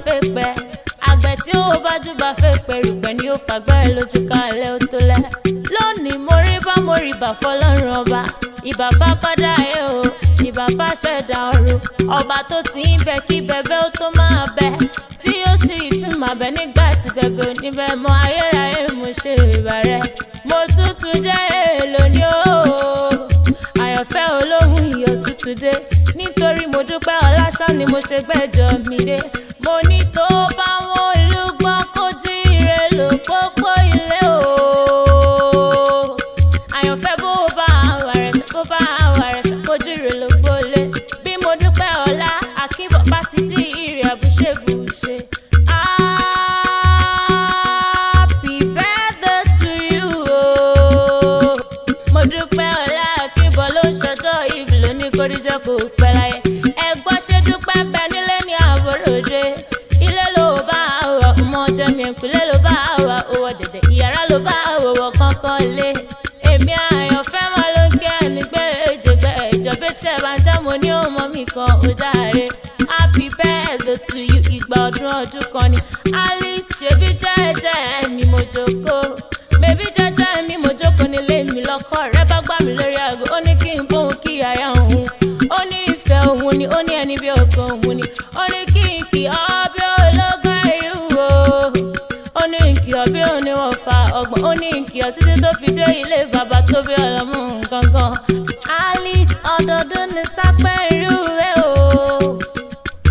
fẹ́ pẹ́ àgbẹ̀ tí ó bá júbà fẹ́ pẹ́ rùpẹ̀ ni ó fàgbẹ́ lójú kalẹ̀ ó tó lẹ̀. Lónìí mo rí bá fọlọ́run ọba ìbà fákọ́dá ayé o ìbà fáṣẹ̀dá ọ̀run ọba tó ti ń bẹ kí bẹ̀bẹ̀ ó tó máa bẹ tí ó sì tún máa bẹ nígbà tí bẹ̀bẹ̀ ò ní bẹ mọ́ ayérayé mo ṣe ìbà rẹ mo tútù dé lónìí o àyànfẹ́ olóhùn iyọ̀ tútù dé nítorí mo dúpẹ́ ọláṣọ́ ni mo ṣe gbẹ́jọ́ mi dé mo ní tó bá wọn olúgbọ́n kó jí ire lò pópó ilé o àyànfẹ́ bó bá wà rẹ̀ kójú ire lò gbólé bí mo dúpẹ́ ọlá àkíbọ̀ bá ti jí ire àbúṣebùṣe. Happy birthday to you o mo dúpẹ́ ọlá àkíbọ̀ ló ń ṣọjọ́ ìbí lóní kórìjọ́ kò pẹ́ láyé ẹ̀gbọ́n ṣe dúpẹ́ ń bẹ nílé ní àbúròdé ilé ló bá wà ọmọ jẹ́mi ìpínlẹ̀ ló bá wà owó dẹ̀dẹ̀ ìyàrá ló bá wọ̀ kankan lé èmi àyànfẹ́ máa ló ń kẹ́ ẹni gbé èjègbè ìjọba tí ẹ bá ń já mo ní ọmọ mi kan ó járe happy birthday to you ìgbà ọdún kan ni Alice ṣebí jẹ́jẹ́ mi mo jókòó bébí jẹ́jẹ́ mi mo jókòó nílé mi lọ́kọ rẹ bá gbà mí lórí aago ó ní kí n bóun kí àyà òun ó ní ìfẹ́ òun ni ó ní ẹni bí ọkàn òun ni ó ní kí n kì ọ́ bí ológun ẹ̀rú o ó ní kí ọ́ bí oníwọ̀n fa ọgbọ̀n ó ní kí ọ́ títí tó fi dé ilé bàbá tó bí ọlọ́mú gangan Alice ọdọọdún ní sápẹ́ irú ẹ̀ o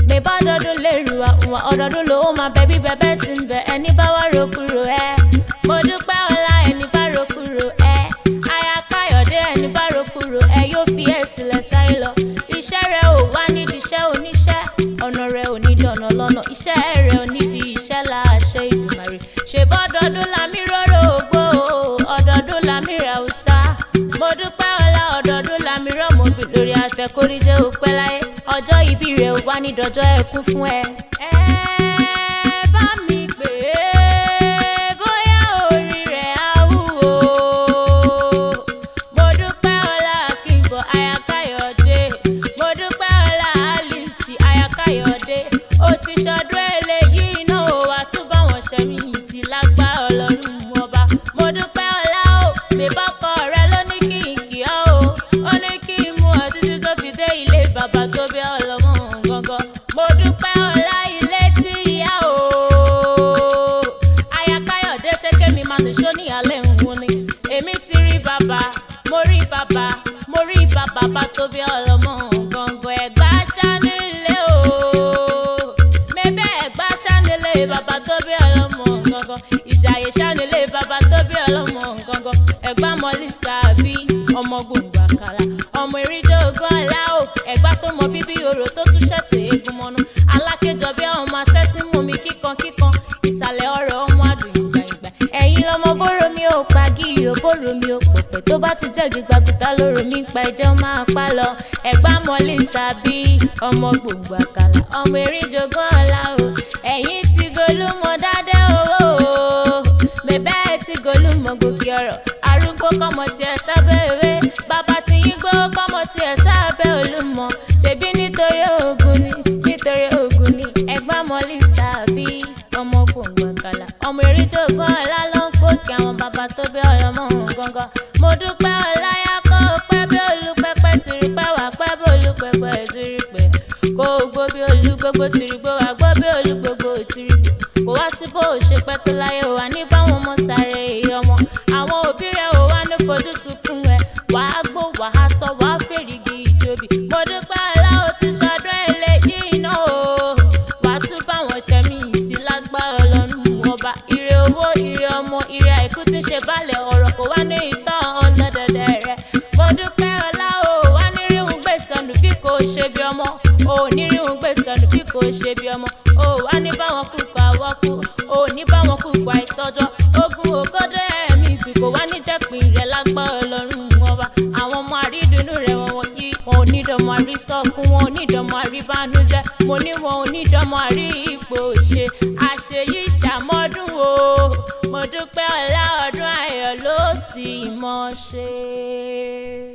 bèbá ọdọọdún lè rù àwọn ọdọọdún ló máa bẹ bí bẹbẹ ti ń bẹ ẹni bá wá rokúrò ẹ mo dúpẹ́ ọlá ẹni bá rokúrò ẹ aya Káyọ̀dé ẹni bá rokúrò ẹ yóò fi ẹ̀ sílẹ̀ sáyé lọ iṣẹ́ rẹ̀ ò wá nídìí iṣẹ́ oníṣẹ́ ọ̀nà rẹ̀ ò ní dọ̀nà lọ́nà iṣẹ́ rẹ̀ ò nídìí iṣẹ́ láṣẹ Ìdùmarè ṣèbọ́ ọdọọdún làmí róró ògbó ọdọọdún làmí rẹ̀ ọ̀sá mo dúpẹ́ ọlá ọdọọdún làmí rọ́mọbì lórí àtẹ̀kórí jẹ́ òpẹ́ láyé ọjọ́ ìbí rẹ̀ ò wá ní dọjọ́ ẹkún fún ẹ. ẹ bá mi pè é bóyá orí rẹ̀ á wúwo mo dúpẹ́ ọlá Akínbọ̀ aya Káyọ̀dé mo dúpẹ́ ọlá Alice aya Káyọ̀dé ó ti ṣọdún eléyìí iná ò wá tún bá wọn ṣẹ́mi sí lágbá Ọlọ́run ọba mo dúpẹ́ ọlá o bèbọ́kọ rẹ ló ní kí n kì ọ́ o ó ní kí n mú ọ títí tó fi dé ilé bàbá tó bí ọlọ́mọ gangan mo dúpẹ́ ọlá ilé tí ìyá o aya Káyọ̀dé ṣé kémi máa nìṣó ní alẹ́ òun ni èmi ti rí bàbá mo rí bàbá bá tó bí ọlọ́mọ gangan ẹ̀gbá ṣánilé o mẹ́bẹ́ ẹ̀gbá ṣánilé bàbá tó bí ọlọ́mọ gangan ìjàyè ṣánilé bàbá tó bí ọlọ́mọ gangan ẹ̀gbá mọ́lísà bí ọmọ gbòǹgbò àkàlà ọmọ eríjọ́ ogún aláò ẹ̀gbá tó mọ bíbí orò tó tún ṣẹ̀tì eégún mọ́nú alákéjọ bí ọmọ asẹ́tí mú mi kíkan ìsàlẹ̀ ọ̀rọ̀ ọmọ àdùn ìgbà ẹ̀yin lọmọ bóró mi ò pagi ò bóró mi ò pọ̀pẹ̀ tó bá ti jẹ́ gbígbàgbùtà lóró mi pa ẹjọ́ máa pa lọ ẹ̀gbá mọ́lísà bí ọmọ gbòǹgbò àkàlà ọmọ eríjọ́ ogún aláò ẹ̀yin ti golúmọ dádẹ́ owó bẹ́ẹ̀ ti golúmọ gòkè ọ̀rọ̀ arúgbó kọ́mọ tiẹ̀ sábẹ́ ewé bàbá ti yín gbó kọ́mọ tiẹ̀ sábẹ́ olúmọ ṣebí nítorí ogun ni ẹ̀gbá mọ́lísà bí ọmọ gbòǹgbò àkàlà ọmọ eríjọ́ ogún ọlá ló ń pòkè àwọn bàbá tó bí ọlọ́mọ gangan mo dúpẹ́ ọláyà kó pẹ́ bí olùpẹ́pẹ́ tìrìpẹ́ wà pẹ́ bí olùpẹ́pẹ́ tìrìpẹ́ kó gbó bí olùgbogbo tìrìgbó wà gbó bí olùgbogbo tìrìgbó kò wá sí bó ṣe pẹ́ tó láyé wà ní báwọn ọmọ sáré ọmọ àwọn òbí rẹ̀ ò wá ní fojú sunkún ẹ̀ wàá gbó wàá tọ́ wàá fèrègì ìjòbí mo dúpẹ́ ọlá ó ti ṣọdún eléyìí náà o wàá tún báwọn ṣẹ́mi ìsì lágbára Ọlọ́run ọba ire owó ire ọmọ ire àìkú tí ń ṣe balẹ̀ ọ̀rọ̀ kò wá ní ìtàn ọlọ́dẹ̀dẹ̀ rẹ̀ mo dúpẹ́ ọlá o wá ní ríhun gbé sọnù bí kò ṣe bí ọmọ o ní ríhun gbé sọnù bí kò ṣe bí ọmọ o wá ní báwọn kúkọ àwọkú o ní báwọn kúkọ àìtọ́jọ́ ogun ògódé ẹ̀mí ìgbì kò wá ní jẹ́pin rẹ̀ lágbára Ọlọ́run ọba àwọn ọmọ àrídùnnú rẹ̀ wọ́n yí wọn ò ní dọ̀mọ àrí sọ́kún wọn ò ní dọ̀mọ àrí bánújẹ́ mo ní wọn ò ní dọ̀mọ àrí ipò ṣe àṣeyí ṣàmọ́dún o mo dúpẹ́ ọlá ọdún ayọ̀ ló sì mọ̀ ṣe.